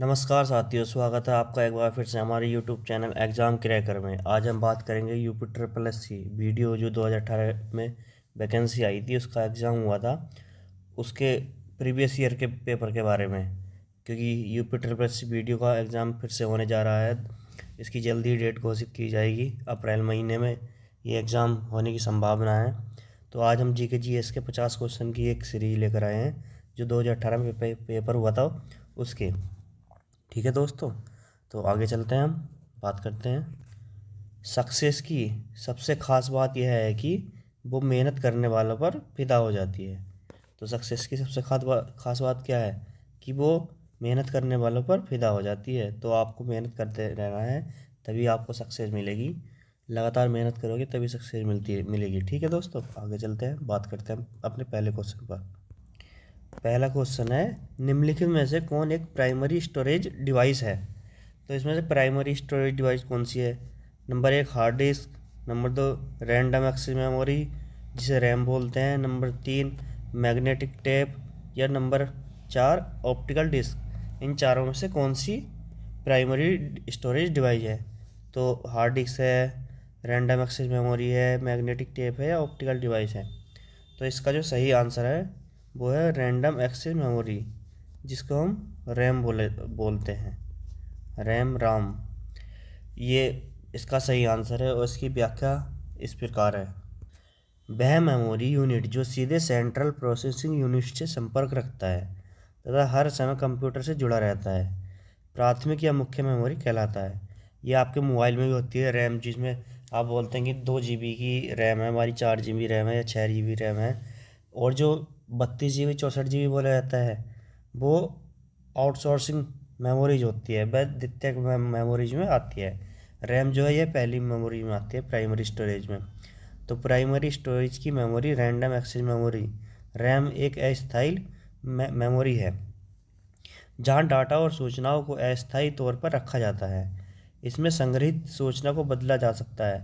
नमस्कार साथियों, स्वागत है आपका एक बार फिर से हमारे यूट्यूब चैनल एग्ज़ाम क्रैकर में। आज हम बात करेंगे UP triple S C video जो 2018 में वैकेंसी आई थी, उसका एग्ज़ाम हुआ था, उसके प्रीवियस ईयर के पेपर के बारे में। क्योंकि UP triple S C video का एग्ज़ाम फिर से होने जा रहा है, इसकी जल्दी ही डेट घोषित की जाएगी। अप्रैल महीने में ये एग्ज़ाम होने की संभावना है। तो आज हम जी के जी एस के 50 क्वेश्चन की एक सीरीज लेकर आए हैं जो 2018 में पेपर हुआ था उसके। ठीक है दोस्तों, तो आगे चलते हैं, हम बात करते हैं। सक्सेस की सबसे ख़ास बात यह है कि वो मेहनत करने वालों पर फिदा हो जाती है। तो सक्सेस की सबसे ख़ास बात क्या है कि वो मेहनत करने वालों पर फिदा हो जाती है। तो आपको मेहनत करते रहना है, तभी आपको सक्सेस मिलेगी। लगातार मेहनत करोगे तभी सक्सेस मिलेगी। ठीक है दोस्तों, आगे चलते हैं, बात करते हैं अपने पहले क्वेश्चन पर। पहला क्वेश्चन है, निम्नलिखित में से कौन एक प्राइमरी स्टोरेज डिवाइस है। तो इसमें से प्राइमरी स्टोरेज डिवाइस कौन सी है? Number 1 hard disk, number 2 random access memory जिसे रैम बोलते हैं, नंबर 3 मैग्नेटिक टेप, या नंबर 4 ऑप्टिकल डिस्क। इन चारों में से कौन सी प्राइमरी स्टोरेज डिवाइस है? तो हार्ड डिस्क है, रैंडम एक्सेस मेमोरी है, मैग्नेटिक टेप है, या ऑप्टिकल डिवाइस है। तो इसका जो सही आंसर है वो है रैंडम एक्सेस मेमोरी, जिसको हम रैम बोलते हैं, राम। ये इसका सही आंसर है और इसकी व्याख्या इस प्रकार है। वह मेमोरी यूनिट जो सीधे सेंट्रल प्रोसेसिंग यूनिट से संपर्क रखता है तथा हर समय कंप्यूटर से जुड़ा रहता है, प्राथमिक या मुख्य मेमोरी कहलाता है। ये आपके मोबाइल में भी होती है रैम, जिसमें आप बोलते हैं कि 2 GB की रैम है हमारी, 4 GB रैम है या 6 GB रैम है। और जो 32 GB 64 GB बोला जाता है वो आउटसोर्सिंग मेमोरीज होती है, वह द्वितीयक मेमोरीज में आती है। रैम जो है ये पहली मेमोरी में आती है, प्राइमरी स्टोरेज में। तो प्राइमरी स्टोरेज की memory random access memory RAM एक अस्थायी मेमोरी है जहां डाटा और सूचनाओं को अस्थायी तौर पर रखा जाता है। इसमें संग्रहित सूचना को बदला जा सकता है।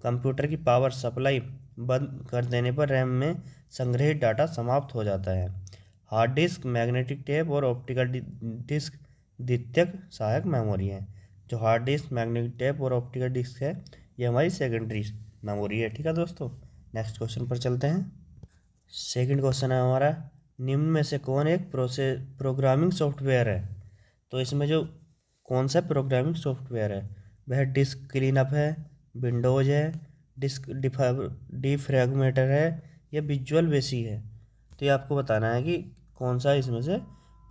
कंप्यूटर की पावर सप्लाई बंद कर देने पर रैम में संग्रहित डाटा समाप्त हो जाता है। हार्ड डिस्क, मैग्नेटिक टेप और ऑप्टिकल डिस्क द्वितीयक सहायक मेमोरी है। जो हार्ड डिस्क, मैग्नेटिक टेप और ऑप्टिकल डिस्क है ये हमारी सेकेंडरी मेमोरी है। ठीक है दोस्तों, नेक्स्ट क्वेश्चन पर चलते हैं। सेकंड क्वेश्चन है हमारा, निम्न में से कौन एक प्रोग्रामिंग सॉफ्टवेयर है। तो इसमें जो कौन सा प्रोग्रामिंग सॉफ्टवेयर है वह डिस्क क्लीनअप है, विंडोज है, डिस्क डिफ्रैगमेंटर है, या विजुअल बेसिक है। तो ये आपको बताना है कि कौन सा इसमें से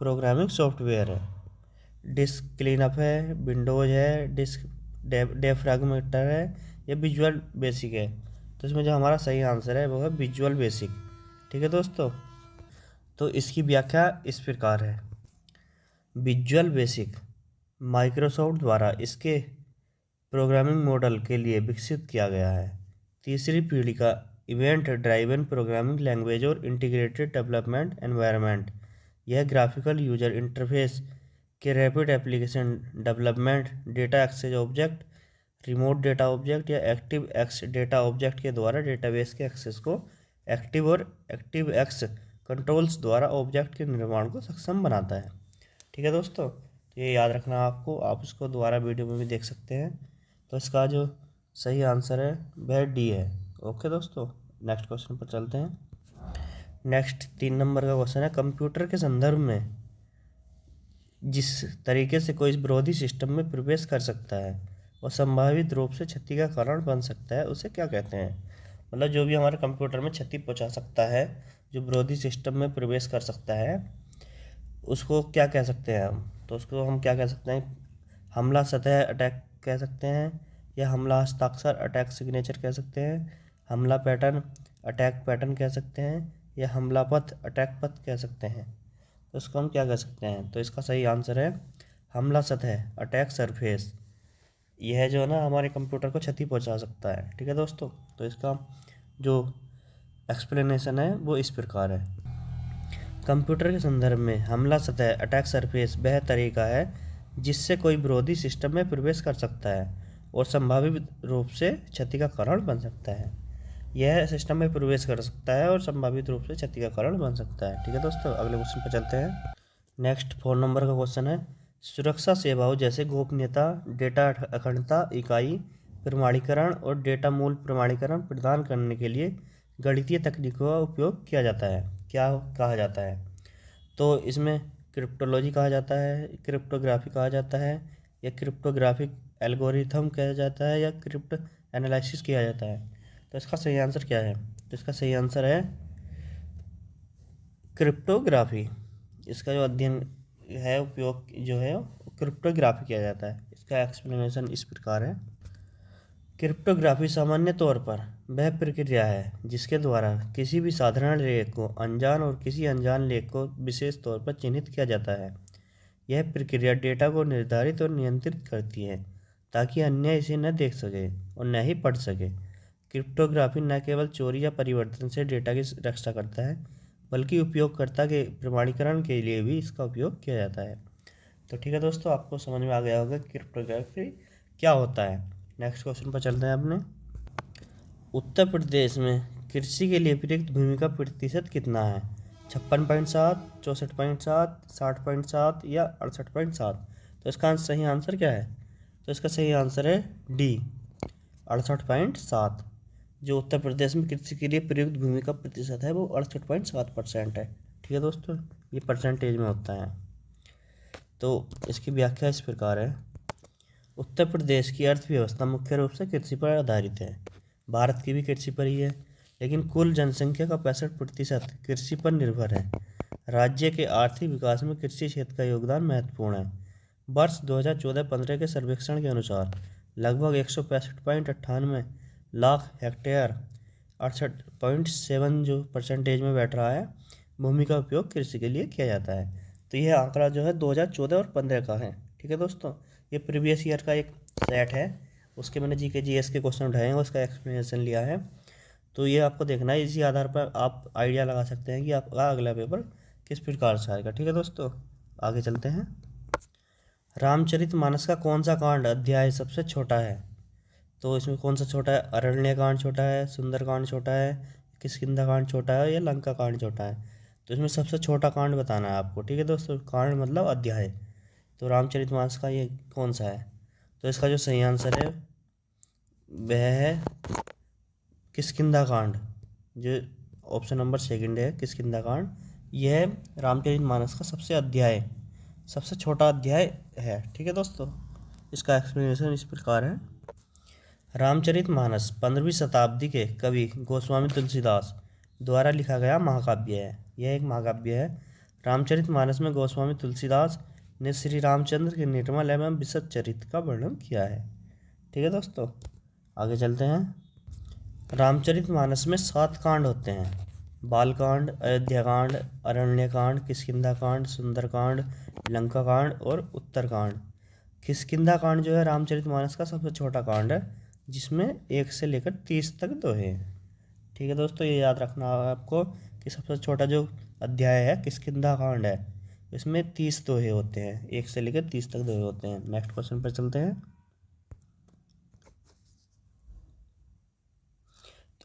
प्रोग्रामिंग सॉफ्टवेयर है। डिस्क क्लीनअप है, विंडोज है, डिस्क डिफ्रैगमेंटर है, या विजुअल बेसिक है। तो इसमें जो हमारा सही आंसर है वो है विजुअल बेसिक। ठीक है दोस्तों, तो इसकी व्याख्या इस प्रकार है। विजुअल बेसिक माइक्रोसॉफ्ट द्वारा इसके प्रोग्रामिंग मॉडल के लिए विकसित किया गया है। तीसरी पीढ़ी का इवेंट ड्राइवन प्रोग्रामिंग लैंग्वेज और इंटीग्रेटेड डेवलपमेंट एनवायरनमेंट। यह ग्राफिकल यूजर इंटरफेस के rapid application development, data access object, remote data object या एक्टिव एक्स डेटा ऑब्जेक्ट के द्वारा डेटाबेस के एक्सेस को एक्टिव और एक्टिव एक्स कंट्रोल्स द्वारा ऑब्जेक्ट के निर्माण को सक्षम बनाता है। ठीक है दोस्तों, तो ये याद रखना आपको, आप इसको दोबारा वीडियो में भी देख सकते हैं। तो इसका जो सही आंसर है वह डी है। ओके दोस्तों, नेक्स्ट क्वेश्चन पर चलते हैं। नेक्स्ट 3 नंबर का क्वेश्चन है, कंप्यूटर के संदर्भ में जिस तरीके से कोई विरोधी सिस्टम में प्रवेश कर सकता है और संभावित रूप से क्षति का कारण बन सकता है उसे क्या कहते हैं। मतलब जो भी हमारे कंप्यूटर में क्षति पहुंचा सकता है, जो विरोधी सिस्टम में प्रवेश कर सकता है, उसको क्या कह सकते हैं हम। तो उसको हम क्या कह सकते हैं, हमला सतह अटैक कह सकते हैं, या हमला हस्ताक्षर अटैक सिग्नेचर कह सकते हैं, हमला पैटर्न अटैक पैटर्न कह सकते हैं, या हमला पथ अटैक पथ कह सकते हैं। तो इसको हम क्या कह सकते हैं। तो इसका सही आंसर है हमला सतह अटैक सरफेस। यह जो है ना हमारे कंप्यूटर को क्षति पहुंचा सकता है। ठीक है दोस्तों, तो इसका जो एक्सप्लेनेशन है वो इस प्रकार है। कंप्यूटर के संदर्भ में हमला सतह अटैक सरफेस वह तरीका है जिससे कोई विरोधी सिस्टम में प्रवेश कर सकता है और संभावित रूप से क्षति का कारण बन सकता है। यह सिस्टम में प्रवेश कर सकता है और संभावित रूप से क्षति का कारण बन सकता है। ठीक है दोस्तों, अगले क्वेश्चन पर चलते हैं। नेक्स्ट 4 नंबर का क्वेश्चन है, सुरक्षा सेवाओं जैसे गोपनीयता, डेटा अखंडता, इकाई प्रमाणीकरण और डेटा मूल प्रमाणीकरण प्रदान करने के लिए गणितीय तकनीकों का उपयोग किया जाता है। क्या कहा जाता है? तो इसमें क्रिप्टोलॉजी कहा जाता है, क्रिप्टोग्राफी कहा जाता है, या क्रिप्टोग्राफिक एल्गोरिथम कहा जाता है, या क्रिप्टो एनालिसिस किया जाता है। तो इसका सही आंसर क्या है? तो इसका सही आंसर है क्रिप्टोग्राफी। इसका जो अध्ययन है, उपयोग जो है क्रिप्टोग्राफी किया जाता है। इसका एक्सप्लेनेशन इस प्रकार है। क्रिप्टोग्राफी सामान्य तौर पर वह प्रक्रिया है जिसके द्वारा किसी भी साधारण लेख को अनजान और किसी अनजान लेख को विशेष तौर पर चिन्हित किया जाता है। यह प्रक्रिया डेटा को निर्धारित और नियंत्रित करती है ताकि अन्य इसे न देख सके और न ही पढ़ सके। क्रिप्टोग्राफी न केवल चोरी या परिवर्तन से डेटा की रक्षा करता है, बल्कि उपयोगकर्ता के प्रमाणीकरण के लिए भी इसका उपयोग किया जाता है। तो ठीक है दोस्तों, आपको समझ में आ गया होगा क्रिप्टोग्राफी क्या होता है। नेक्स्ट क्वेश्चन पर चलते हैं अपने। उत्तर प्रदेश में कृषि के लिए प्रयुक्त भूमि का प्रतिशत कितना है? 56.7, 64.7, 60.7 या 68.7? तो इसका सही आंसर क्या है? तो इसका सही आंसर है डी, 68.7। जो उत्तर प्रदेश में कृषि के लिए प्रयुक्त भूमि का प्रतिशत है वो 68.7% है। ठीक है दोस्तों, ये परसेंटेज में होता है। तो इसकी व्याख्या इस प्रकार है। उत्तर प्रदेश की अर्थव्यवस्था मुख्य रूप से कृषि पर आधारित है। भारत की भी कृषि पर ही है, लेकिन कुल जनसंख्या का 65% कृषि पर निर्भर है। राज्य के आर्थिक विकास में कृषि क्षेत्र का योगदान महत्वपूर्ण है। वर्ष 2014-15 के सर्वेक्षण के अनुसार लगभग 165.98 लाख हेक्टेयर, 68.7 जो परसेंटेज में बैठ रहा है, भूमि का उपयोग कृषि के लिए किया जाता है। तो यह आंकड़ा जो है 2014 और 15 का है। ठीक है दोस्तों, ये प्रीवियस ईयर का एक सेट है, उसके मैंने जीके जीएस के क्वेश्चन उठाए हैं, उसका एक्सप्लेनेशन लिया है। तो ये आपको देखना है, इसी आधार पर आप आइडिया लगा सकते हैं कि आपका अगला पेपर किस प्रकार से आएगा। ठीक है दोस्तों, आगे चलते हैं। रामचरितमानस का कौन सा कांड अध्याय सबसे छोटा है? तो इसमें कौन सा छोटा है? अरण्य कांड छोटा है, सुंदर कांड छोटा है, किष्किंधा कांड छोटा है, या लंका कांड छोटा है? तो इसमें सबसे छोटा कांड बताना है आपको। ठीक है दोस्तों, कांड मतलब अध्याय। तो रामचरितमानस का ये कौन सा है? तो इसका जो सही आंसर है वह है किष्किंधा कांड। जो ऑप्शन नंबर सेकंड है, किष्किंधा कांड, यह रामचरितमानस का सबसे छोटा अध्याय है। ठीक है दोस्तों, इसका एक्सप्लेनेशन इस प्रकार है। रामचरितमानस 15वीं शताब्दी के कवि गोस्वामी तुलसीदास द्वारा लिखा गया महाकाव्य है। यह एक महाकाव्य है। रामचरितमानस में गोस्वामी तुलसीदास ने श्री रामचंद्र के निर्मल एवं विशद चरित्र का वर्णन किया है। ठीक है दोस्तों, आगे चलते हैं। रामचरितमानस में 7 कांड होते हैं: बालकांड, अयोध्याकांड, अरण्यकांड, किष्किंधाकांड, सुंदरकांड, लंकाकांड और उत्तरकांड। किष्किंधाकांड जो है रामचरितमानस का सबसे छोटा कांड है, जिसमें 1 से लेकर 30 तक दोहे हैं। ठीक है दोस्तों, ये याद रखना है आपको कि सबसे छोटा जो अध्याय है किष्किंधाकांड है, इसमें 30 दोहे होते हैं, 1 से लेकर 30 तक दोहे होते हैं। नेक्स्ट क्वेश्चन पर चलते हैं।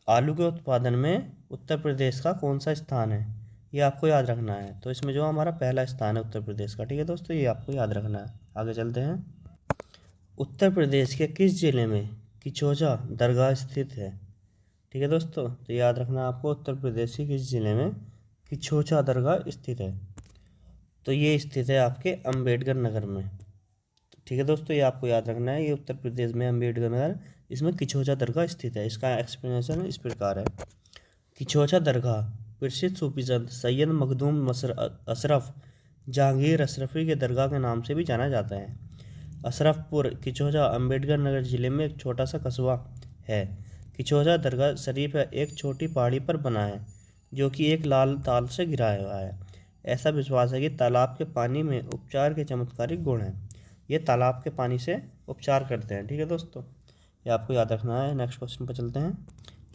आलू के उत्पादन में उत्तर प्रदेश का कौन सा स्थान है? ये आपको याद रखना है। तो इसमें जो हमारा पहला स्थान है उत्तर प्रदेश का। ठीक है दोस्तों, ये आपको याद रखना है। आगे चलते हैं। उत्तर प्रदेश के किस जिले में किचौजा दरगाह स्थित है? ठीक है दोस्तों, तो याद रखना आपको, उत्तर प्रदेश के किस जिले में किचौजा दरगाह स्थित है? तो ये स्थित है आपके अम्बेडकर नगर में। ठीक है दोस्तों, ये आपको याद रखना है, ये उत्तर प्रदेश में अम्बेडकर नगर, इसमें किचौजा दरगाह स्थित है। इसका एक्सप्लेनेशन इस प्रकार है। किचौजा दरगाह प्रसिद्ध सूफी संत सैयद मखदूम अशरफ जहांगीर अशरफी के दरगाह के नाम से भी जाना जाता है। अशरफपुर किचौजा अम्बेडकर नगर जिले में एक छोटा सा कस्बा है। किचौजा दरगाह शरीफ एक छोटी पहाड़ी पर बना है, जो कि एक लाल ताल से घिरा हुआ है। ऐसा विश्वास है कि तालाब के पानी में उपचार के चमत्कारिक गुण हैं। ये तालाब के पानी से उपचार करते हैं। ठीक है दोस्तों, ये आपको याद रखना है। नेक्स्ट क्वेश्चन पर चलते हैं।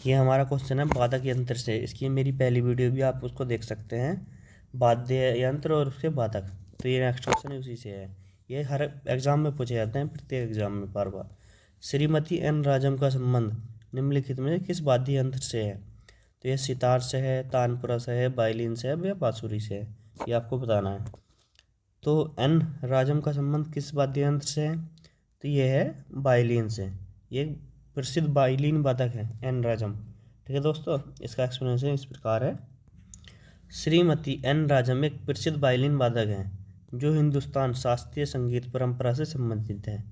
ये हमारा क्वेश्चन है वादक यंत्र से। इसकी मेरी पहली वीडियो भी आप उसको देख सकते हैं, वाद्य यंत्र और उसके वादक। तो ये नेक्स्ट क्वेश्चन उसी से है। ये हर एग्जाम में पूछे जाते हैं, प्रत्येक एग्जाम में बार बार। श्रीमती एन राजम का संबंध निम्नलिखित में किस वाद्य यंत्र से है? तो ये सितार से है, तानपुरा से है, वायलिन से है या बांसुरी से है? ये आपको बताना है। तो एन राजम का संबंध किस वाद्य यंत्र से है? तो ये है वायलिन से। ये एक प्रसिद्ध वायलिन वादक है एन राजम। ठीक है दोस्तों, इसका एक्सप्लेनेशन इस प्रकार है। श्रीमती एन राजम एक प्रसिद्ध वायलिन वादक हैं जो हिंदुस्तान शास्त्रीय संगीत परंपरा से संबंधित हैं।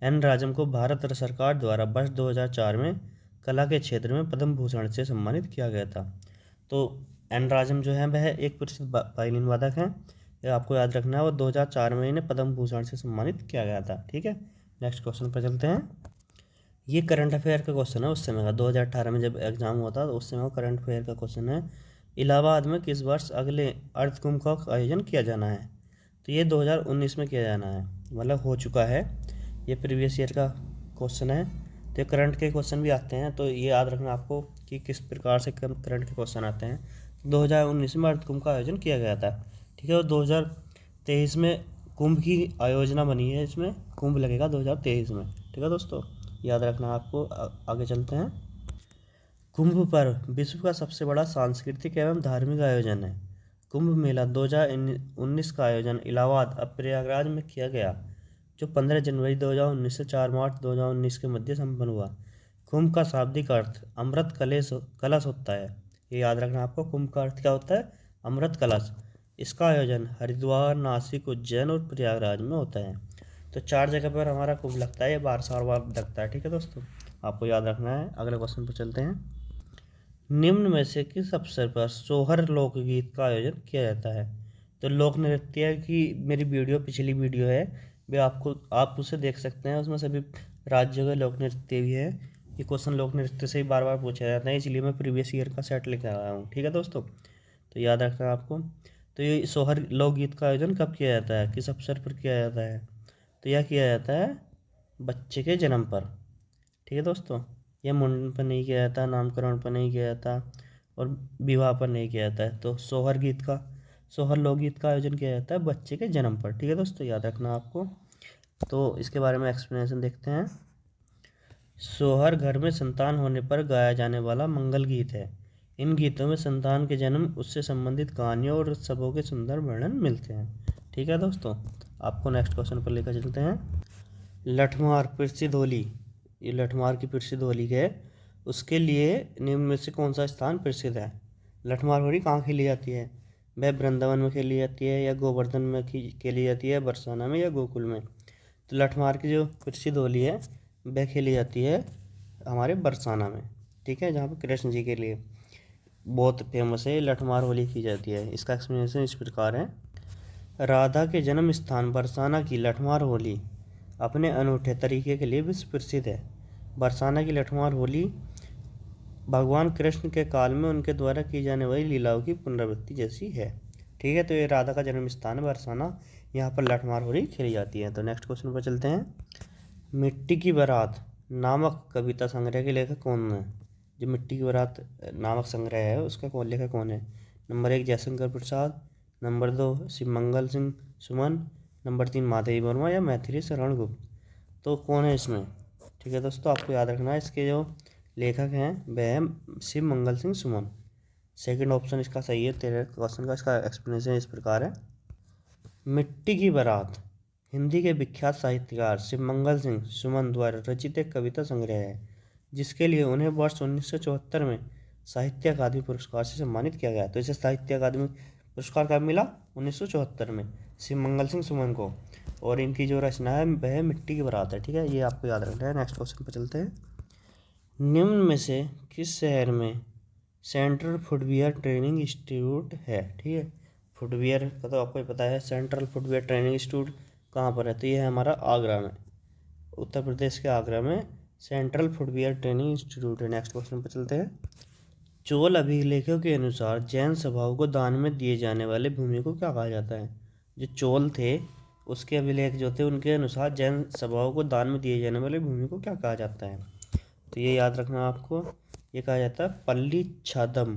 एन राजम को भारत सरकार द्वारा वर्ष 2004 में कला के क्षेत्र में पद्म भूषण से सम्मानित किया गया था। तो एन राजम जो है वह एक प्रसिद्ध वायलिन वादक हैं। यह आपको याद रखना है, वो 2004 में इन्हें पद्म भूषण से सम्मानित किया गया था। ठीक है, नेक्स्ट क्वेश्चन पर चलते हैं। ये करंट अफेयर का क्वेश्चन है उस समय का, 2018 में जब एग्जाम हुआ था तो उस समय का करंट अफेयर का क्वेश्चन है। इलाहाबाद में किस वर्ष अगले अर्थ कुंभ का आयोजन किया जाना है? तो ये 2019 में किया जाना है, मतलब हो चुका है। ये प्रीवियस ईयर का क्वेश्चन है। तो करंट के क्वेश्चन भी आते हैं, तो ये याद रखना आपको कि किस प्रकार से करंट के क्वेश्चन आते हैं। 2019 में अर्थ कुंभ का आयोजन किया गया था। ठीक है, और 2023 में कुंभ की आयोजना बनी है, इसमें कुंभ लगेगा 2023 में। ठीक है दोस्तों, याद रखना आपको। आगे चलते हैं। कुंभ पर्व विश्व का सबसे बड़ा सांस्कृतिक एवं धार्मिक आयोजन है। कुंभ मेला 2019 का आयोजन इलाहाबाद अब प्रयागराज में किया गया, जो 15 जनवरी 2019 से 4 मार्च 2019 के मध्य संपन्न हुआ। कुंभ का शाब्दिक अर्थ अमृत कलश होता है। ये याद रखना आपको, कुंभ का अर्थ क्या होता है? अमृत कलश। इसका आयोजन हरिद्वार, नासिक, उज्जैन और प्रयागराज में होता है। तो 4 जगह पर हमारा कुंभ लगता है, ये 12 साल बाद लगता है। ठीक है दोस्तों, आपको याद रखना है। अगले क्वेश्चन पर चलते हैं। निम्न में से किस अवसर पर सोहर लोकगीत का आयोजन किया जाता है? तो लोक नृत्य की मेरी पिछली वीडियो है, वे आप उसे देख सकते हैं। उसमें सभी राज्यों के लोक नृत्य भी है। ये क्वेश्चन लोक नृत्य से ही बार बार पूछा जाता है, इसलिए मैं प्रीवियस ईयर का सेट लेकर आया हूँ। ठीक है दोस्तों, तो याद रखना है आपको। तो ये सोहर लोकगीत का आयोजन कब किया जाता है, किस अवसर पर किया जाता है? तो यह किया जाता है बच्चे के जन्म पर। ठीक है दोस्तों, यह मुंडन पर नहीं किया जाता, नामकरण पर नहीं किया जाता और विवाह पर नहीं किया जाता है। तो सोहर लोकगीत का आयोजन किया जाता है बच्चे के जन्म पर। ठीक है दोस्तों, याद रखना आपको। तो इसके बारे में एक्सप्लेनेशन देखते हैं। सोहर घर में संतान होने पर गाया जाने वाला मंगल गीत है। इन गीतों में संतान के जन्म, उससे संबंधित कहानियों और उत्सवों के सुंदर वर्णन मिलते हैं। ठीक है दोस्तों, आपको नेक्स्ट क्वेश्चन पर लेकर चलते हैं। लठमार प्रसिद्ध होली, ये लठमार की प्रसिद्ध होली है, उसके लिए निम्न में से कौन सा स्थान प्रसिद्ध है? लठमार होली कहाँ खेली जाती है? वह वृंदावन में खेली जाती है, या गोवर्धन में खेली जाती है, बरसाना में, या गोकुल में? तो लठमार की जो प्रसिद्ध होली है वह खेली जाती है हमारे बरसाना में। ठीक है, जहाँ पर कृष्ण जी के लिए बहुत फेमस है, लठमार होली की जाती है। इसका एक्सप्लेनेशन इस प्रकार है। राधा के जन्म स्थान बरसाना की लठमार होली अपने अनूठे तरीके के लिए विश्व प्रसिद्ध है। बरसाना की लठमार होली भगवान कृष्ण के काल में उनके द्वारा की जाने वाली लीलाओं की पुनरावृत्ति जैसी है। ठीक है, तो ये राधा का जन्म स्थान है बरसाना, यहाँ पर लठमार होली खेली जाती है। तो नेक्स्ट क्वेश्चन पर चलते हैं। मिट्टी की बारात नामक कविता संग्रह के लेखक कौन है? जो मिट्टी की बारात नामक संग्रह है उसका लेखक कौन है? Number 1 Jaishankar Prasad, number 2 Shivmangal Singh Suman, number 3 Madhavi Verma, या मैथिली शरण गुप्त? तो कौन है इसमें? ठीक है दोस्तों, आपको याद रखना है, इसके जो लेखक हैं वह है शिवमंगल सिंह सुमन। सेकंड ऑप्शन इसका सही है तेरे क्वेश्चन का। इसका एक्सप्लेनेशन इस प्रकार है। मिट्टी की बारात हिंदी के विख्यात साहित्यकार शिवमंगल सिंह सुमन द्वारा रचित एक कविता संग्रह है, जिसके लिए उन्हें वर्ष 1974 में साहित्य अकादमी पुरस्कार से सम्मानित किया गया। तो इसे साहित्य अकादमी पुरस्कार कब मिला? 1974 में शिवमंगल सिंह सुमन को। और इनकी जो रचना है वह मिट्टी की बारात है। ठीक है, ये आपको याद रखना है। नेक्स्ट क्वेश्चन पर चलते हैं। निम्न में से किस शहर में सेंट्रल फुटवियर ट्रेनिंग इंस्टीट्यूट है? ठीक है, फुटवियर का तो आपको पता है। सेंट्रल फुटवियर ट्रेनिंग इंस्टीट्यूट कहाँ पर है? तो ये है हमारा आगरा में, उत्तर प्रदेश के आगरा में सेंट्रल फुटवियर ट्रेनिंग इंस्टीट्यूट है। नेक्स्ट क्वेश्चन पर चलते हैं। चोल अभिलेखों के अनुसार जैन सभाओं को दान में दिए जाने वाले भूमि को क्या कहा जाता है? जो चोल थे उसके अभिलेख जो थे उनके अनुसार जैन सभाओं को दान में दिए जाने वाले भूमि को क्या कहा जाता है? तो ये याद रखना आपको, ये कहा जाता है पल्ली छादम।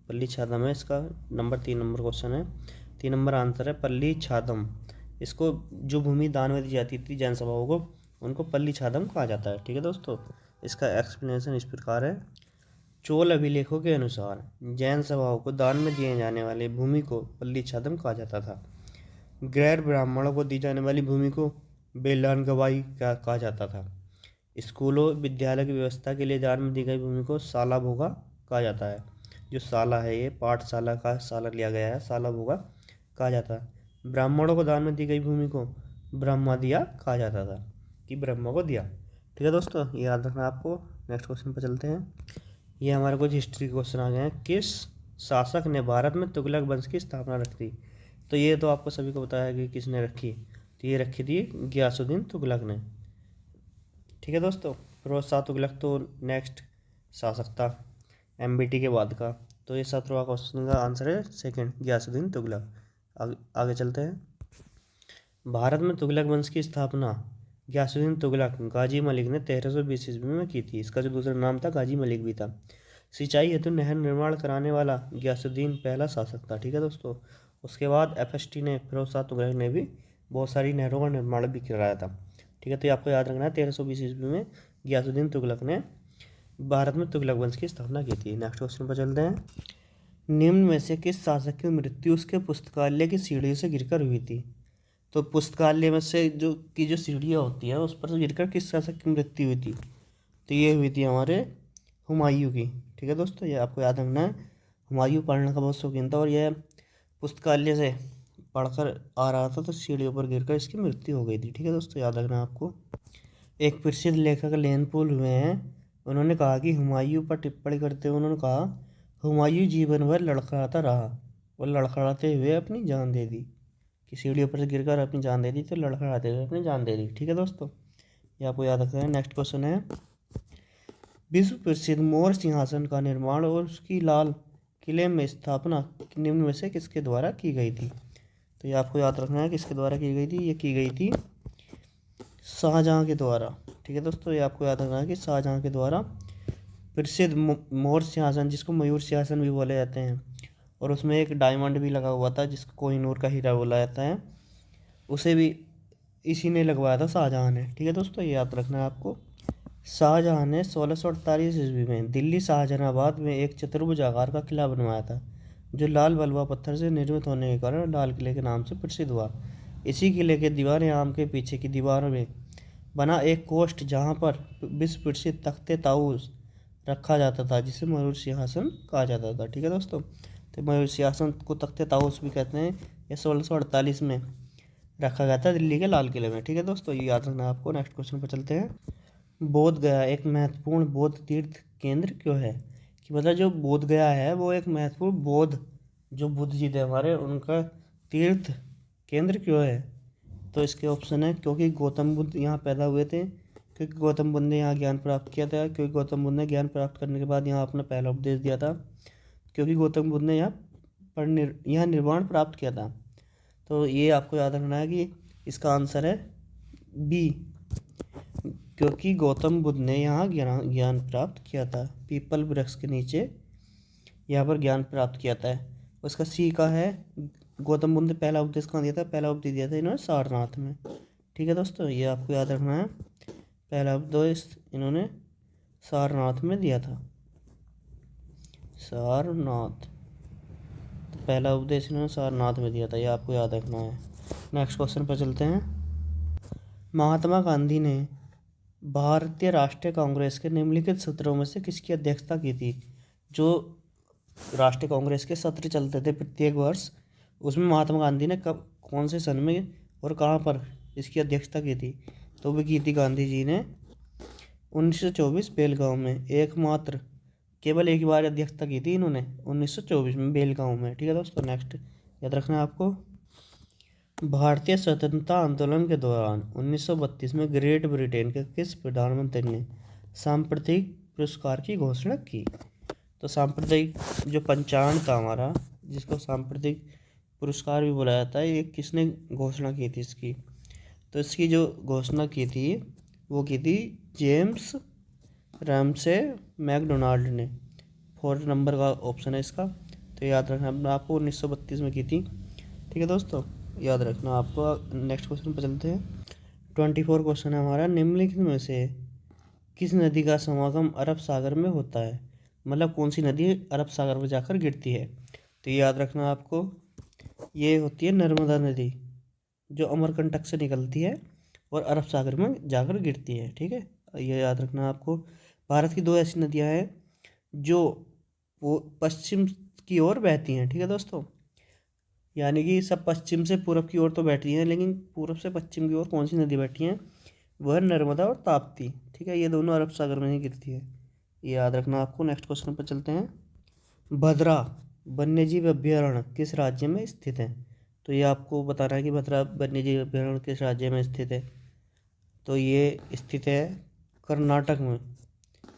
पल्ली छादम है इसका नंबर 3 नंबर क्वेश्चन है। 3 नंबर आंसर है पल्ली छादम। इसको जो भूमि दान में दी जाती थी जैन सभाओं को, उनको पल्ली छादम कहा जाता है। ठीक है दोस्तों, इसका एक्सप्लेनेशन इस प्रकार है। चोल अभिलेखों के अनुसार जैन सभाओं को दान में दिए जाने वाले भूमि को पल्ली छादम कहा जाता था। गैर ब्राह्मणों को दी जाने वाली भूमि को बेलान गवाही कहा जाता था। स्कूलों विद्यालय की व्यवस्था के लिए दान में दी गई भूमि को साला भोगा कहा जाता है। जो साला है ये पाठशाला का साला लिया गया है, साला भोगा कहा जाता है। ब्राह्मणों को दान में दी गई भूमि को ब्रह्मा दिया कहा जाता था, कि ब्रह्मा को दिया। ठीक है दोस्तों, ये याद रखना आपको। नेक्स्ट क्वेश्चन पर चलते हैं। ये हमारे कुछ हिस्ट्री क्वेश्चन आ गए हैं। किस शासक ने भारत में तुगलक वंश की स्थापना रखी? तो ये तो आपको सभी को पता है कि किसने रखी। तो ये रखी थी गियासुद्दीन तुगलक ने। ठीक है दोस्तों, फिरोज शाह तुगलक तो नेक्स्ट शासक था एमबीटी के बाद का। तो ये 17वां क्वेश्चन का आंसर है सेकंड, गियासुद्दीन तुगलक। आगे चलते हैं। भारत में तुगलक वंश की स्थापना गियासुद्दीन तुगलक गाजी मलिक ने 1320 ईस्वी में की थी। इसका जो दूसरा नाम था गाजी मलिक भी था। सिंचाई हेतु नहर निर्माण कराने वाला गियासुद्दीन पहला शासक था। ठीक है दोस्तों, उसके बाद एफएसटी ने, फिरोज शाह तुगलक ने भी बहुत सारी नहरों का निर्माण भी कराया था। ठीक है, तो ये आपको याद रखना है 1320 ईस्वी में गियासुद्दीन तुगलक ने भारत में तुगलक वंश की स्थापना की थी। नेक्स्ट क्वेश्चन पर चलते हैं। निम्न में से किस शासक की मृत्यु उसके पुस्तकालय की सीढ़ियों से गिरकर हुई थी? तो पुस्तकालय में से जो सीढ़ियाँ होती है उस पर से गिरकर किस शासक की मृत्यु हुई थी? तो ये हुई थी हमारे हुमायूं की। ठीक है दोस्तों, ये आपको याद रखना है। हुमायूं पढ़ने का बहुत शौकीन था और यह पुस्तकालय से पढ़कर आ रहा था तो सीढ़ियों पर गिरकर इसकी मृत्यु हो गई थी। ठीक है दोस्तों, याद रखना आपको। एक प्रसिद्ध लेखक लेनपोल हुए हैं, उन्होंने कहा कि हुमायूं पर टिप्पणी करते हुए उन्होंने कहा, हुमायूं जीवन भर लड़खड़ाता रहा और लड़खड़ाते हुए अपनी जान दे दी। कि सीढ़ियों पर से गिरकर अपनी जान दे दी तो लड़खड़ाते हुए अपनी जान दे दी। ठीक है दोस्तों, ये आपको याद रखना है। नेक्स्ट क्वेश्चन है। विश्व प्रसिद्ध मोर सिंहासन का निर्माण और उसकी लाल किले में स्थापना निम्न में से किसके द्वारा की गई थी? तो ये आपको याद रखना है किसके द्वारा की गई थी। ये की गई थी शाहजहाँ के द्वारा। ठीक है दोस्तों, ये आपको याद रखना है कि शाहजहाँ के द्वारा प्रसिद्ध मोर सिंहासन, जिसको मयूर सिंहासन भी बोले जाते हैं, और उसमें एक डायमंड भी लगा हुआ था जिसको कोहिनूर का हीरा बोला जाता है, उसे भी इसी ने लगवाया था, शाहजहाँ ने। ठीक है दोस्तों, ये याद रखना है आपको। शाहजहाँ ने 1648 ईस्वी में दिल्ली शाहजहानाबाद में एक चतुर्भुज आकार का किला बनवाया था, जो लाल बलुआ पत्थर से निर्मित होने के कारण लाल किले के नाम से प्रसिद्ध हुआ। इसी किले के दीवार आम के पीछे की दीवार में बना एक कोष्ठ, जहाँ पर विश्व प्रसिद्ध तख्ते ताऊस रखा जाता था, जिसे मयूर सिंहासन कहा जाता था। ठीक है दोस्तों, तो मयूर सिंहासन को तख्ते ताऊस भी कहते हैं। यह 1648 में रखा गया था दिल्ली के लाल किले में। ठीक है दोस्तों, ये याद रखना आपको। नेक्स्ट क्वेश्चन पर चलते हैं। बोध गया एक महत्वपूर्ण बौद्ध तीर्थ केंद्र क्यों है? कि मतलब जो बोध गया है वो एक महत्वपूर्ण बौद्ध, जो बुद्ध जी थे हमारे, उनका तीर्थ केंद्र क्यों है? तो इसके ऑप्शन है क्योंकि गौतम बुद्ध यहाँ पैदा हुए थे, क्योंकि गौतम बुद्ध ने यहाँ ज्ञान प्राप्त किया था, क्योंकि गौतम बुद्ध ने ज्ञान प्राप्त करने के बाद यहाँ अपना पहला उपदेश दिया था, क्योंकि गौतम बुद्ध ने यहाँ निर्वाण प्राप्त किया था। तो ये आपको याद रखना है कि इसका आंसर है बी, क्योंकि गौतम बुद्ध ने यहाँ ज्ञान प्राप्त किया था, पीपल वृक्ष के नीचे यहाँ पर ज्ञान प्राप्त किया था। उसका सी का है, गौतम बुद्ध ने पहला उपदेश कहाँ दिया था? पहला उपदेश दिया था इन्होंने सारनाथ में। ठीक है दोस्तों, ये आपको याद रखना है। पहला उपदेश इन्होंने सारनाथ में दिया था, सारनाथ। तो पहला उपदेश इन्होंने सारनाथ में दिया था, ये आपको याद रखना है। नेक्स्ट क्वेश्चन पर चलते हैं। महात्मा गांधी ने भारतीय राष्ट्रीय कांग्रेस के निम्नलिखित सत्रों में से किसकी अध्यक्षता की थी? जो राष्ट्रीय कांग्रेस के सत्र चलते थे प्रत्येक वर्ष, उसमें महात्मा गांधी ने कब, कौन से सन में और कहाँ पर इसकी अध्यक्षता की थी? तो वो की थी गांधी जी ने 1924 बेलगांव में। एकमात्र केवल एक बार अध्यक्षता की थी इन्होंने 1924 में बेलगांव में। ठीक है दोस्तों, नेक्स्ट याद रखना है आपको। भारतीय स्वतंत्रता आंदोलन के दौरान 1932 में ग्रेट ब्रिटेन के किस प्रधानमंत्री ने सांप्रदायिक पुरस्कार की घोषणा की? तो सांप्रदायिक जो पंचांग था हमारा, जिसको सांप्रदायिक पुरस्कार भी बोला जाता है, ये किसने घोषणा की थी इसकी? तो इसकी जो घोषणा की थी वो की थी जेम्स रैमसे मैकडोनाल्ड ने। 4 नंबर का ऑप्शन है इसका, तो याद रखना आपको 1932 में की थी। ठीक है दोस्तों, याद रखना आपको। नेक्स्ट क्वेश्चन पर चलते हैं। 24 क्वेश्चन है हमारा। निम्नलिखित में से किस नदी का समागम अरब सागर में होता है? मतलब कौन सी नदी अरब सागर में जाकर गिरती है? तो ये याद रखना आपको, ये होती है नर्मदा नदी। जो अमरकंटक से निकलती है और अरब सागर में जाकर गिरती है। ठीक है, ये याद रखना है आपको। भारत की 2 ऐसी नदियाँ हैं जो वो पश्चिम की ओर बहती हैं। ठीक है दोस्तों, यानी कि सब पश्चिम से पूरब की ओर तो बैठी हैं, लेकिन पूरब से पश्चिम की ओर कौन सी नदी बैठी हैं, वह है नर्मदा और ताप्ती। ठीक है, ये दोनों अरब सागर में ही गिरती है, ये याद रखना आपको। नेक्स्ट क्वेश्चन पर चलते हैं। भद्रा वन्यजीव अभयारण्य किस राज्य में स्थित है? तो ये आपको बताना है कि भद्रा वन्यजीव अभयारण्य किस राज्य में स्थित है। तो ये स्थित है कर्नाटक में।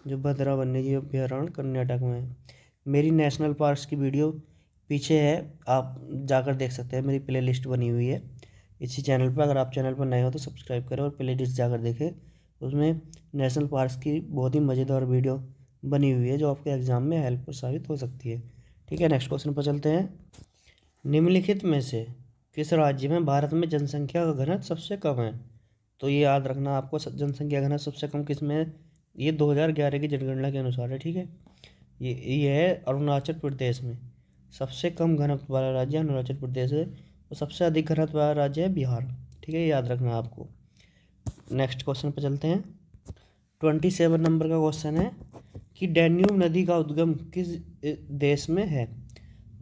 जो भद्रा वन्यजीव अभयारण्य कर्नाटक में है। मेरी नेशनल पार्क्स की वीडियो पीछे है, आप जाकर देख सकते हैं, मेरी प्ले लिस्ट बनी हुई है इसी चैनल पर। अगर आप चैनल पर नए हो तो सब्सक्राइब करें और प्ले लिस्ट जाकर देखें, उसमें नेशनल पार्क्स की बहुत ही मज़ेदार वीडियो बनी हुई है जो आपके एग्ज़ाम में हेल्पफुल साबित हो सकती है। ठीक है, नेक्स्ट क्वेश्चन पर चलते हैं। निम्नलिखित में से किस राज्य में भारत में जनसंख्या का घनत्व सबसे कम है? तो ये याद रखना आपको, जनसंख्या घनत्व सबसे कम किस में है? ये 2011 की जनगणना के अनुसार है। ठीक है, ये है अरुणाचल प्रदेश में। सबसे कम घनत्व वाला राज्य अरुणाचल प्रदेश है और सबसे अधिक घनत्व वाला राज्य है बिहार। ठीक है, ये याद रखना आपको। नेक्स्ट क्वेश्चन पर चलते हैं। 27 नंबर का क्वेश्चन है कि डैन्यूब नदी का उद्गम किस देश में है?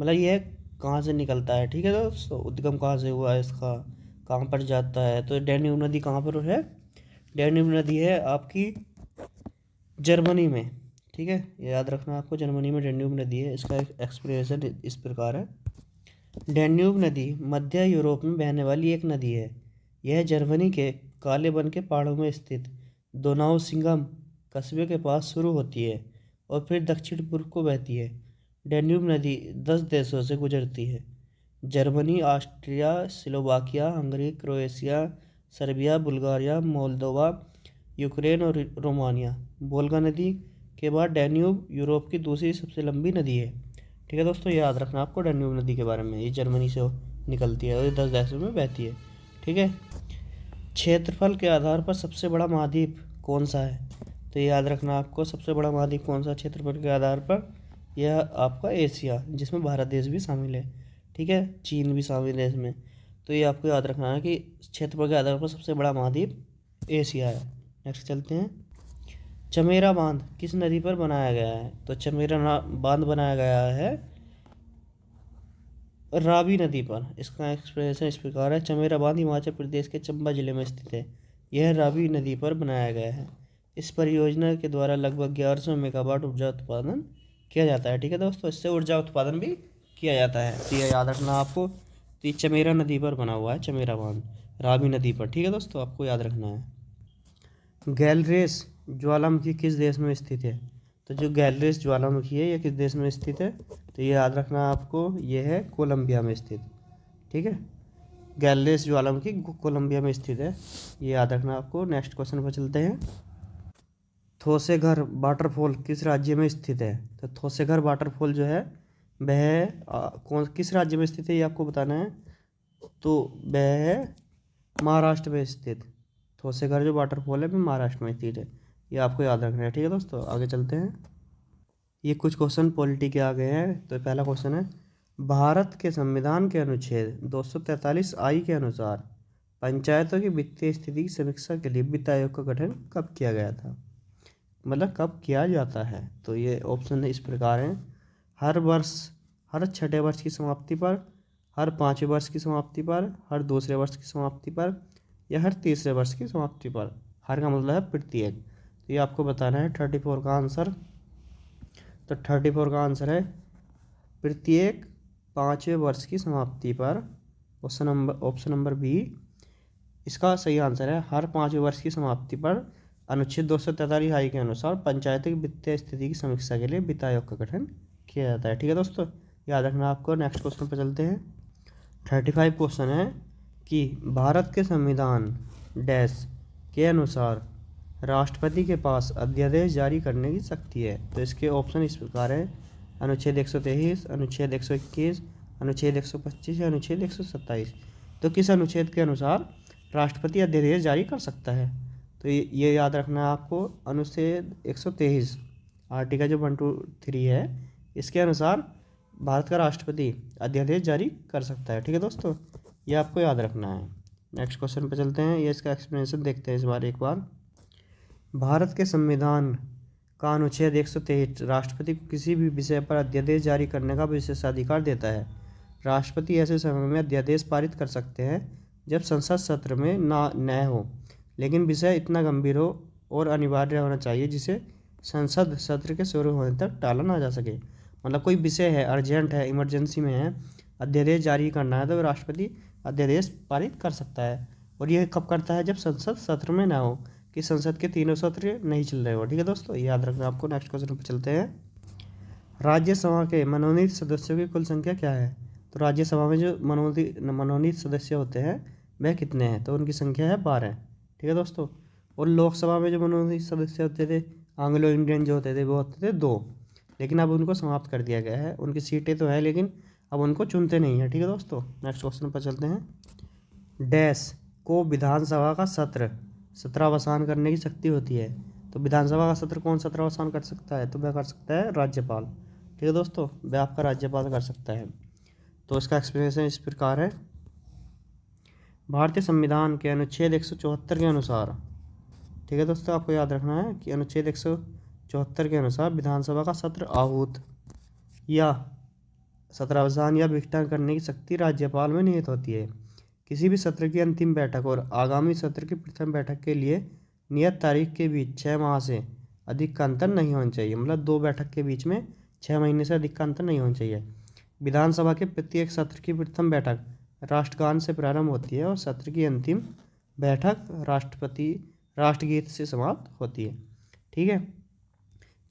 मतलब यह कहाँ से निकलता है? ठीक है दोस्तों, उद्गम कहाँ से हुआ है इसका, कहाँ पर जाता है? तो डैन्यूब नदी कहाँ पर है? डैन्यूब नदी है आपकी जर्मनी में। ठीक है, ये याद रखना आपको, जर्मनी में डैन्यूब नदी है। इसका एक्सप्लेनेशन इस प्रकार है। डैन्यूब नदी मध्य यूरोप में बहने वाली एक नदी है। यह जर्मनी के काले वन के पहाड़ों में स्थित दोनाउ सिंगम कस्बे के पास शुरू होती है और फिर दक्षिण पूर्व को बहती है। डैन्यूब नदी 10 देशों से गुजरती है। Germany, Austria, Slovakia, Hungary, Croatia, Serbia, Bulgaria, Moldova, Ukraine और रोमानिया। वोल्गा नदी के बाद डैन्यूब यूरोप की दूसरी सबसे लंबी नदी है। ठीक है दोस्तों, याद रखना आपको डैन्यूब नदी के बारे में। ये जर्मनी से निकलती है और ये 10 देशों में बहती है। ठीक है, क्षेत्रफल के आधार पर सबसे बड़ा महाद्वीप कौन सा है? तो ये याद रखना आपको, सबसे बड़ा महाद्वीप कौन सा क्षेत्रफल के आधार पर? यह आपका एशिया, जिसमें भारत देश भी शामिल है। ठीक है, चीन भी शामिल है इसमें। तो ये आपको याद रखना है कि क्षेत्रफल के आधार पर सबसे बड़ा महाद्वीप एशिया है। नेक्स्ट चलते हैं। चमेरा बांध किस नदी पर बनाया गया है? तो चमेरा बांध बनाया गया है रावी नदी पर। इसका एक्सप्लेनेशन इस प्रकार है। चमेरा बांध हिमाचल प्रदेश के चंबा जिले में स्थित है। यह रावी नदी पर बनाया गया है। इस परियोजना के द्वारा लगभग 1100 मेगावाट ऊर्जा उत्पादन किया जाता है। ठीक है दोस्तों, इससे ऊर्जा उत्पादन भी किया जाता है। तो यह याद रखना आपको। तो ये चमेरा नदी पर बना हुआ है, चमेरा बांध रावी नदी पर। ठीक है दोस्तों, आपको याद रखना है। गैलरेस ज्वालामुखी किस देश में स्थित है? तो जो गैलरेस ज्वालामुखी है ये किस देश में स्थित है? तो ये याद रखना आपको, ये है कोलंबिया में स्थित। ठीक है, गैलरेस ज्वालामुखी कोलंबिया में स्थित है, ये याद रखना आपको। नेक्स्ट क्वेश्चन पर चलते हैं। थोसेघर वाटरफॉल किस राज्य में स्थित है? तो थोसेघर वाटरफॉल जो है वह कौन किस राज्य में स्थित है ये आपको बताना है। तो वह है महाराष्ट्र में स्थित। थोसेघर जो वाटरफॉल है वह महाराष्ट्र में स्थित है, ये आपको याद रखना है। ठीक है दोस्तों, आगे चलते हैं। ये कुछ क्वेश्चन पॉलिटी के आ गए हैं। तो पहला क्वेश्चन है, भारत के संविधान के अनुच्छेद 243 आई के अनुसार पंचायतों की वित्तीय स्थिति की समीक्षा के लिए वित्त आयोग का गठन कब किया गया था? मतलब कब किया जाता है? तो ये ऑप्शन इस प्रकार हैं। हर वर्ष, हर छठे वर्ष की समाप्ति पर, हर पाँचवें वर्ष की समाप्ति पर, हर दूसरे वर्ष की समाप्ति पर, या हर तीसरे वर्ष की समाप्ति पर। हर का मतलब है प्रत्येक। तो ये आपको बताना है 34 का आंसर। तो 34 का आंसर है प्रत्येक 5वें वर्ष की समाप्ति पर। ऑप्शन नंबर बी इसका सही आंसर है। हर 5वें वर्ष की समाप्ति पर अनुच्छेद 243 आई के अनुसार पंचायती की वित्तीय स्थिति की समीक्षा के लिए वित्त आयोग का गठन किया जाता है। ठीक है दोस्तों, याद रखना आपको। नेक्स्ट क्वेश्चन पर चलते हैं। 35 क्वेश्चन है कि भारत के संविधान डैश के अनुसार राष्ट्रपति के पास अध्यादेश जारी करने की शक्ति है। तो इसके ऑप्शन इस प्रकार है। अनुच्छेद 123, अनुच्छेद 121, अनुच्छेद 125 या अनुच्छेद 127। तो किस अनुच्छेद के अनुसार राष्ट्रपति अध्यादेश जारी कर सकता है? तो ये याद रखना है आपको। अनुच्छेद 123 आर्टिकल जो 123 है, इसके अनुसार भारत का राष्ट्रपति अध्यादेश जारी कर सकता है। ठीक है दोस्तों, ये आपको याद रखना है। नेक्स्ट क्वेश्चन पे चलते हैं, ये इसका एक्सप्लेनेशन देखते हैं इस बार एक बार। भारत के संविधान का अनुच्छेद 123 राष्ट्रपति को किसी भी विषय पर अध्यादेश जारी करने का विशेषाधिकार देता है। राष्ट्रपति ऐसे समय में अध्यादेश पारित कर सकते हैं जब संसद सत्र में ना न हो, लेकिन विषय इतना गंभीर हो और अनिवार्य होना चाहिए जिसे संसद सत्र के शुरू होने तक टाला ना जा सके। मतलब कोई विषय है, अर्जेंट है, इमरजेंसी में है, अध्यादेश जारी करना है, तो राष्ट्रपति अध्यादेश पारित कर सकता है। और यह कब करता है? जब संसद सत्र में ना हो, कि संसद के तीनों सत्र नहीं चल रहे हो। ठीक है दोस्तों, याद रखना आपको। नेक्स्ट क्वेश्चन पर चलते हैं। राज्यसभा के मनोनीत सदस्यों की कुल संख्या क्या है? तो राज्यसभा में जो मनोनीत सदस्य होते हैं वह कितने हैं? तो उनकी संख्या है 12। ठीक है दोस्तों। और लोकसभा में जो मनोनीत सदस्य होते थे, एंग्लो इंडियन जो होते थे, वो होते थे 2, लेकिन अब उनको समाप्त कर दिया गया है। उनकी सीटें तो है लेकिन अब उनको चुनते नहीं हैं। ठीक है दोस्तों। नेक्स्ट क्वेश्चन पर चलते हैं। डैश को विधानसभा का सत्र सत्रावसान करने की शक्ति होती है? तो विधानसभा का सत्र कौन सत्रावसान कर सकता है? तो वह कर सकता है राज्यपाल। ठीक है दोस्तों, वह आपका राज्यपाल कर सकता है। तो इसका एक्सप्लेनेशन इस प्रकार है। भारतीय संविधान के अनुच्छेद 174 के अनुसार, ठीक है दोस्तों, आपको याद रखना है कि अनुच्छेद 174 के अनुसार विधानसभा का सत्र आहूत या सत्रावसान या विघटन करने की शक्ति राज्यपाल में निहित होती है। किसी भी सत्र की अंतिम बैठक और आगामी सत्र की प्रथम बैठक के लिए नियत तारीख के बीच 6 माह से अधिक का अंतर नहीं होना चाहिए। मतलब 2 बैठक के बीच में 6 महीने से अधिक का अंतर नहीं होना चाहिए। विधानसभा के प्रत्येक सत्र की प्रथम बैठक राष्ट्रगान से प्रारंभ होती है और सत्र की अंतिम बैठक राष्ट्रगीत से समाप्त होती है। ठीक है,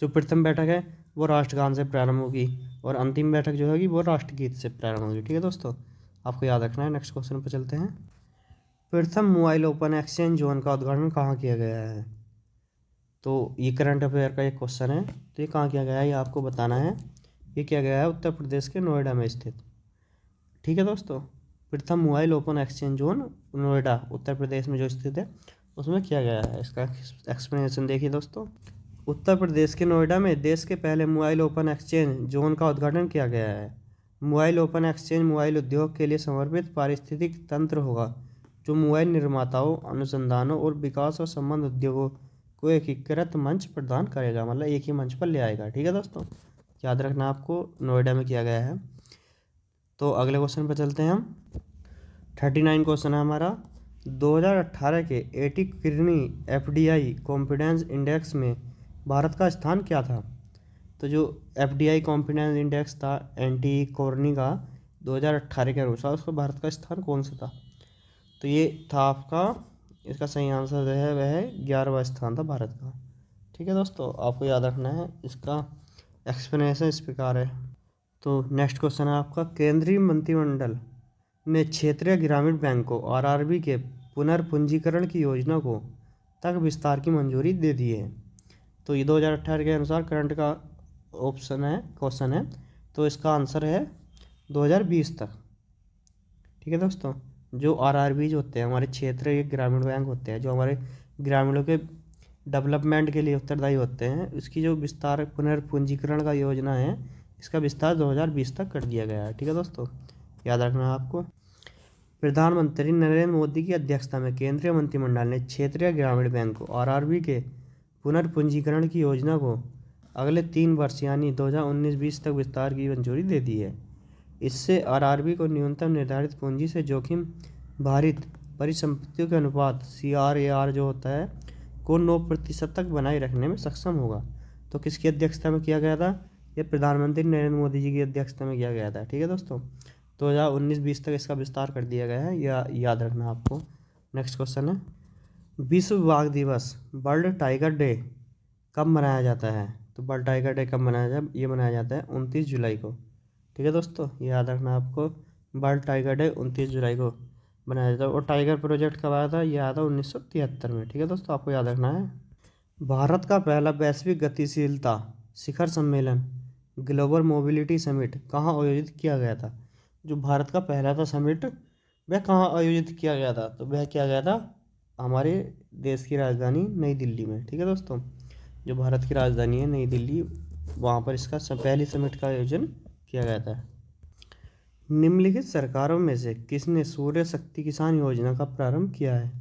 जो प्रथम बैठक है वो राष्ट्रगान से प्रारंभ होगी और अंतिम बैठक जो होगी वो राष्ट्रगीत से प्रारंभ होगी। ठीक है दोस्तों, आपको याद रखना है। नेक्स्ट क्वेश्चन पर चलते हैं। प्रथम मोबाइल ओपन एक्सचेंज जोन का उद्घाटन कहाँ किया गया है? तो ये करंट अफेयर का एक क्वेश्चन है। तो ये कहाँ किया गया है ये आपको बताना है। ये किया गया है उत्तर प्रदेश के नोएडा में स्थित। ठीक है दोस्तों, प्रथम mobile open exchange zone Noida Uttar Pradesh में जो स्थित है उसमें किया गया है। इसका एक्सप्लेनेशन देखिए दोस्तों। उत्तर प्रदेश के नोएडा में देश के पहले मोबाइल ओपन एक्सचेंज जोन का उद्घाटन किया गया है। मोबाइल ओपन एक्सचेंज मोबाइल उद्योग के लिए समर्पित पारिस्थितिक तंत्र होगा जो मोबाइल निर्माताओं, अनुसंधानों और विकास और संबंध उद्योगों को एकीकृत मंच प्रदान करेगा। मतलब एक ही मंच पर ले आएगा। ठीक है दोस्तों, याद रखना आपको, नोएडा में किया गया है। तो अगले क्वेश्चन पर चलते हैं हम। 39 क्वेश्चन है हमारा। 2018 के eighty Kirni FDI confidence index में भारत का स्थान क्या था? तो जो FDI कॉन्फिडेंस इंडेक्स था एंटी कोरनी का 2018 के अनुसार, उसको भारत का स्थान कौन सा था? तो ये था आपका, इसका सही आंसर जो है वह 11वां स्थान था भारत का। ठीक है दोस्तों, आपको याद रखना है। इसका एक्सप्लेनेशन इस प्रकार है। तो नेक्स्ट क्वेश्चन है आपका। केंद्रीय मंत्रिमंडल ने क्षेत्रीय ग्रामीण बैंकों RRB के पुनर्पूंजीकरण की योजना को तक विस्तार की मंजूरी दे दी है। तो ये 2018 के अनुसार करंट का ऑप्शन है, क्वेश्चन है। तो इसका आंसर है 2020 तक। ठीक है दोस्तों, जो RRBs होते हैं हमारे क्षेत्रीय ग्रामीण बैंक होते हैं, जो हमारे ग्रामीणों के डेवलपमेंट के लिए उत्तरदायी होते हैं, उसकी जो विस्तार पुनर्पूंजीकरण का योजना है, इसका विस्तार 2020 तक कर दिया गया है। ठीक है दोस्तों, याद रखना है आपको। प्रधानमंत्री नरेंद्र मोदी की अध्यक्षता में केंद्रीय मंत्रिमंडल ने क्षेत्रीय ग्रामीण बैंक RRB के पुनर्पूंजीकरण की योजना को अगले 3 वर्ष यानी 2019-20 तक विस्तार की मंजूरी दे दी है। इससे RRB को न्यूनतम निर्धारित पूंजी से जोखिम भारित परिसंपत्तियों के अनुपात CRAR जो होता है को 9% तक बनाए रखने में सक्षम होगा। तो किसकी अध्यक्षता में किया गया था? ये प्रधानमंत्री नरेंद्र मोदी जी की अध्यक्षता में किया गया था। ठीक है दोस्तों, 2019-20 तक इसका विस्तार कर दिया गया है, या याद रखना आपको। नेक्स्ट क्वेश्चन है। विश्व बाघ दिवस वर्ल्ड टाइगर डे कब मनाया जाता है? तो वर्ल्ड टाइगर डे कब मनाया जाए? ये मनाया जाता है 29 जुलाई को। ठीक है दोस्तों, याद रखना आपको, वर्ल्ड टाइगर डे 29 जुलाई को बनाया जाता है। और टाइगर प्रोजेक्ट कब आया था? यह आया था 1973 में। ठीक है दोस्तों, आपको याद रखना है। भारत का पहला वैश्विक गतिशीलता शिखर सम्मेलन ग्लोबल मोबिलिटी समिट कहाँ आयोजित किया गया था? जो भारत का पहला था समिट, वह कहाँ आयोजित किया गया था? तो वह किया गया था हमारे देश की राजधानी नई दिल्ली में। ठीक है दोस्तों, जो भारत की राजधानी है नई दिल्ली, वहाँ पर इसका पहली समिट का आयोजन किया गया था। निम्नलिखित सरकारों में से किसने सूर्य शक्ति किसान योजना का प्रारंभ किया है?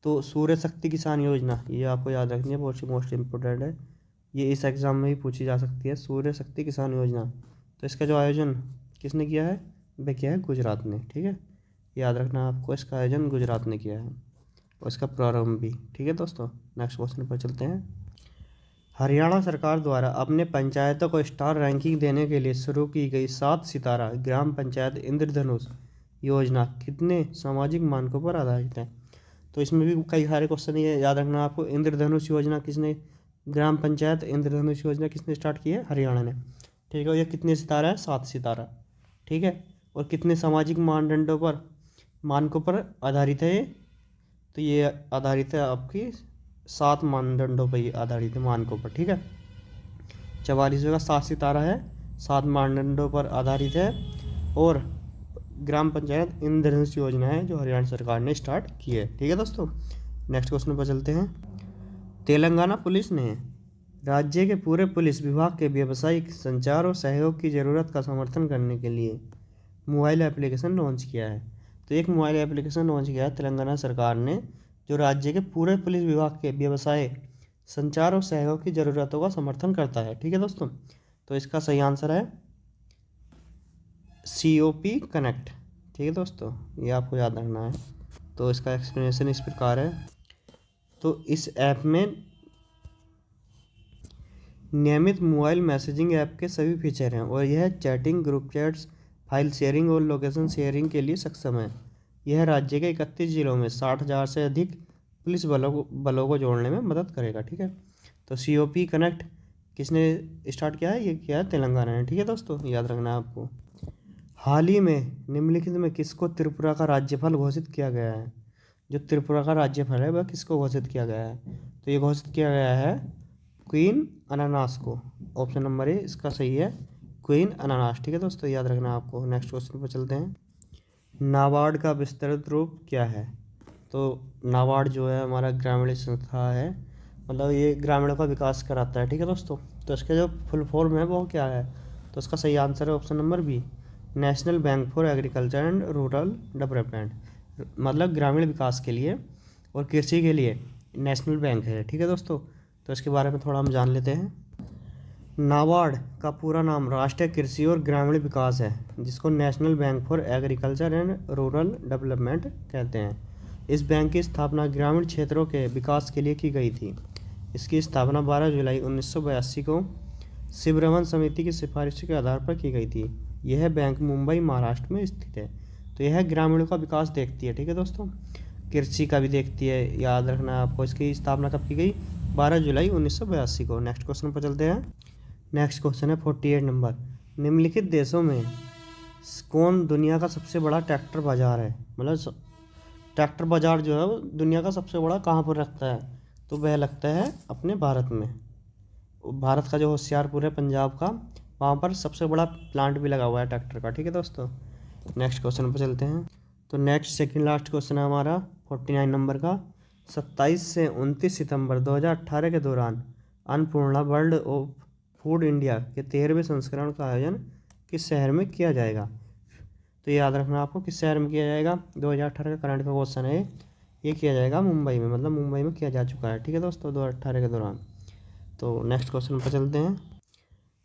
तो सूर्य शक्ति किसान योजना ये आपको याद रखनी है, मोस्ट इम्पोर्टेंट है। ये इस एग्ज़ाम में भी पूछी जा सकती है, सूर्य शक्ति किसान योजना। तो इसका जो आयोजन किसने किया है? वह किया है गुजरात ने। ठीक है, याद रखना आपको, इसका आयोजन गुजरात ने किया है और इसका प्रारंभ भी। ठीक है दोस्तों, नेक्स्ट क्वेश्चन पर चलते हैं। हरियाणा सरकार द्वारा अपने पंचायतों को स्टार रैंकिंग देने के लिए शुरू की गई 7 सितारा ग्राम पंचायत इंद्रधनुष योजना कितने सामाजिक मानकों पर आधारित है? तो इसमें भी कई सारे क्वेश्चन ये याद रखना आपको। इंद्रधनुष योजना किसने, ग्राम पंचायत इंद्रधनुष योजना किसने स्टार्ट की है? हरियाणा ने। ठीक है, ये कितने सितारा है? 7 सितारा। ठीक है, और कितने सामाजिक मानदंडों पर, मानकों पर आधारित है ये? तो ये आधारित है आपकी 7 मानदंडों पर ये आधारित है, मानकों पर। ठीक है, 44वें का 7 सितारा है, 7 मानदंडों पर आधारित है और ग्राम पंचायत इंद्रधनुष योजना है जो हरियाणा सरकार ने स्टार्ट की है। ठीक है दोस्तों, नेक्स्ट क्वेश्चन पर चलते हैं। तेलंगाना पुलिस ने राज्य के पूरे पुलिस विभाग के व्यावसायिक संचार और सहयोग की ज़रूरत का समर्थन करने के लिए मोबाइल एप्लीकेशन लॉन्च किया है। तो एक मोबाइल एप्लीकेशन लॉन्च किया है तेलंगाना सरकार ने, जो राज्य के पूरे पुलिस विभाग के व्यवसाय संचार और सहयोग की ज़रूरतों का समर्थन करता है। ठीक है दोस्तों, तो इसका सही आंसर है COP कनेक्ट। ठीक है दोस्तों, ये आपको याद रखना है। तो इसका एक्सप्लेनेशन इस प्रकार है। तो इस ऐप में नियमित मोबाइल मैसेजिंग ऐप के सभी फीचर हैं और यह chatting, group chats, file sharing और लोकेशन शेयरिंग के लिए सक्षम है। यह राज्य के 31 जिलों में 60,000 से अधिक पुलिस बलों को जोड़ने में मदद करेगा। ठीक है, तो COP कनेक्ट किसने स्टार्ट किया है? ये किया है तेलंगाना ने। ठीक है दोस्तों, याद रखना है आपको। हाल ही में निम्नलिखित में किसको त्रिपुरा का राज्यपाल घोषित किया गया है? जो त्रिपुरा का राज्यपाल है वह किसको घोषित किया गया है? तो ये घोषित किया गया है क्वीन अनानास को। ऑप्शन नंबर ए इसका सही है, क्वीन अनानास। ठीक है दोस्तों, याद रखना आपको। नेक्स्ट क्वेश्चन पर चलते हैं। नाबार्ड का विस्तृत रूप क्या है? तो नाबार्ड जो है हमारा ग्रामीण संस्था है, मतलब ये ग्रामीणों का विकास कराता है। ठीक है दोस्तों, तो इसका जो फुल फॉर्म है वो क्या है? तो इसका सही आंसर है option number B, national bank for agriculture and rural development. मतलब ग्रामीण विकास के लिए और कृषि के लिए नेशनल बैंक है। ठीक है दोस्तों, तो इसके बारे में थोड़ा हम जान लेते हैं। नाबार्ड का पूरा नाम राष्ट्रीय कृषि और ग्रामीण विकास है, जिसको national bank for agriculture and rural development कहते हैं। इस बैंक की स्थापना ग्रामीण क्षेत्रों के विकास के लिए की गई थी। इसकी स्थापना 12 जुलाई 1982 को शिवरमन समिति की सिफारिश के आधार पर की गई थी। यह बैंक मुंबई, महाराष्ट्र में स्थित है। तो यह ग्रामीणों का विकास देखती है। ठीक है दोस्तों, कृषि का भी देखती है, याद रखना है आपको। इसकी स्थापना कब की गई? 12 जुलाई 1982 को। नेक्स्ट क्वेश्चन पर चलते हैं। नेक्स्ट क्वेश्चन है 48 नंबर। निम्नलिखित देशों में कौन दुनिया का सबसे बड़ा ट्रैक्टर बाजार है? मतलब ट्रैक्टर बाजार जो है वो दुनिया का सबसे बड़ा कहाँ पर लगता है? तो वह लगता है अपने भारत में। भारत का जो होशियारपुर है पंजाब का, वहाँ पर सबसे बड़ा प्लांट भी लगा हुआ है ट्रैक्टर का। ठीक है दोस्तों, नेक्स्ट क्वेश्चन पर चलते हैं। तो नेक्स्ट सेकंड लास्ट क्वेश्चन है हमारा 49 नंबर का। 27 से 29 सितंबर 2018 के दौरान Annapurna world of food India के 13वें संस्करण का आयोजन किस शहर में किया जाएगा? तो याद रखना आपको, किस शहर में किया जाएगा? 2018 का करंट का क्वेश्चन है ये किया जाएगा मुंबई में, मतलब मुंबई में किया जा चुका है। ठीक है दोस्तों, 2018 के दौरान। तो नेक्स्ट क्वेश्चन पर चलते हैं।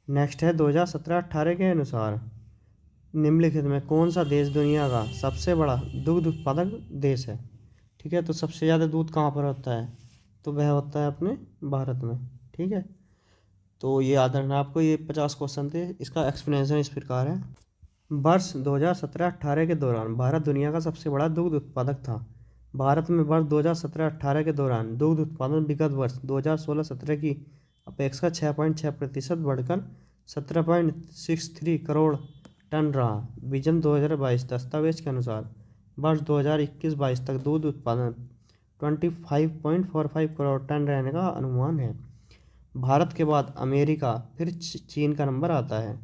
नेक्स्ट है 2017-18 के अनुसार निम्नलिखित में कौन सा देश दुनिया का सबसे बड़ा दुग्ध उत्पादक देश है? ठीक है, तो सबसे ज़्यादा दूध कहाँ पर होता है? तो वह होता है अपने भारत में। ठीक है, तो ये याद रखना आपको। ये 50 क्वेश्चन थे। इसका एक्सप्लेनेशन इस प्रकार है। वर्ष 2017-18 के दौरान भारत दुनिया का सबसे बड़ा दुग्ध उत्पादक था। भारत में वर्ष 2017-18 के दौरान दुग्ध उत्पादन विगत वर्ष 2016-17 की अपेक्षा 6.6% बढ़कर 17.63 करोड़ टन रहा। विजन 2022 दस्तावेज के अनुसार वर्ष 2021-22 तक दूध उत्पादन 25.45 करोड़ टन रहने का अनुमान है। भारत के बाद अमेरिका फिर चीन का नंबर आता है।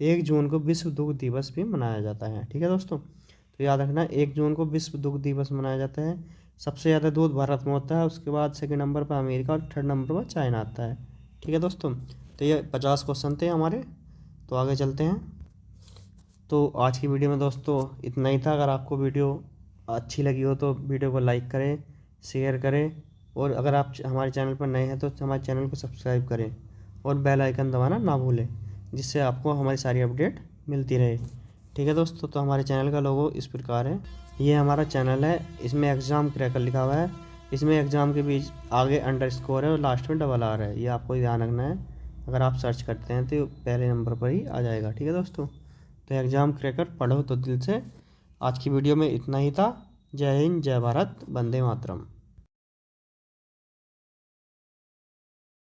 1 जून को विश्व दुग्ध दिवस भी मनाया जाता है। ठीक है दोस्तों, तो याद रखना 1 जून को विश्व दुग्ध दिवस मनाया जाता है। सबसे ज़्यादा दूध भारत में होता है, उसके बाद सेकंड नंबर पर अमेरिका और थर्ड नंबर पर चाइना आता है। ठीक है दोस्तों, तो ये 50 क्वेश्चन थे हमारे। तो आगे चलते हैं। तो आज की वीडियो में दोस्तों इतना ही था। अगर आपको वीडियो अच्छी लगी हो तो वीडियो को लाइक करें, शेयर करें, और अगर आप हमारे चैनल पर नए हैं तो हमारे चैनल को सब्सक्राइब करें और बेल आइकन दबाना ना भूलें, जिससे आपको हमारी सारी अपडेट मिलती रहे। ठीक है दोस्तों, तो हमारे चैनल का लोगो इस प्रकार है। ये हमारा चैनल है, इसमें एग्ज़ाम क्रैकर लिखा हुआ है। इसमें एग्ज़ाम के बीच आगे अंडरस्कोर है और लास्ट में $R है। ये आपको ध्यान रखना है। अगर आप सर्च करते हैं तो पहले नंबर पर ही आ जाएगा। ठीक है दोस्तों, तो एग्ज़ाम क्रैकर पढ़ो तो दिल से। आज की वीडियो में इतना ही था। जय हिंद, जय भारत, वंदे मातरम।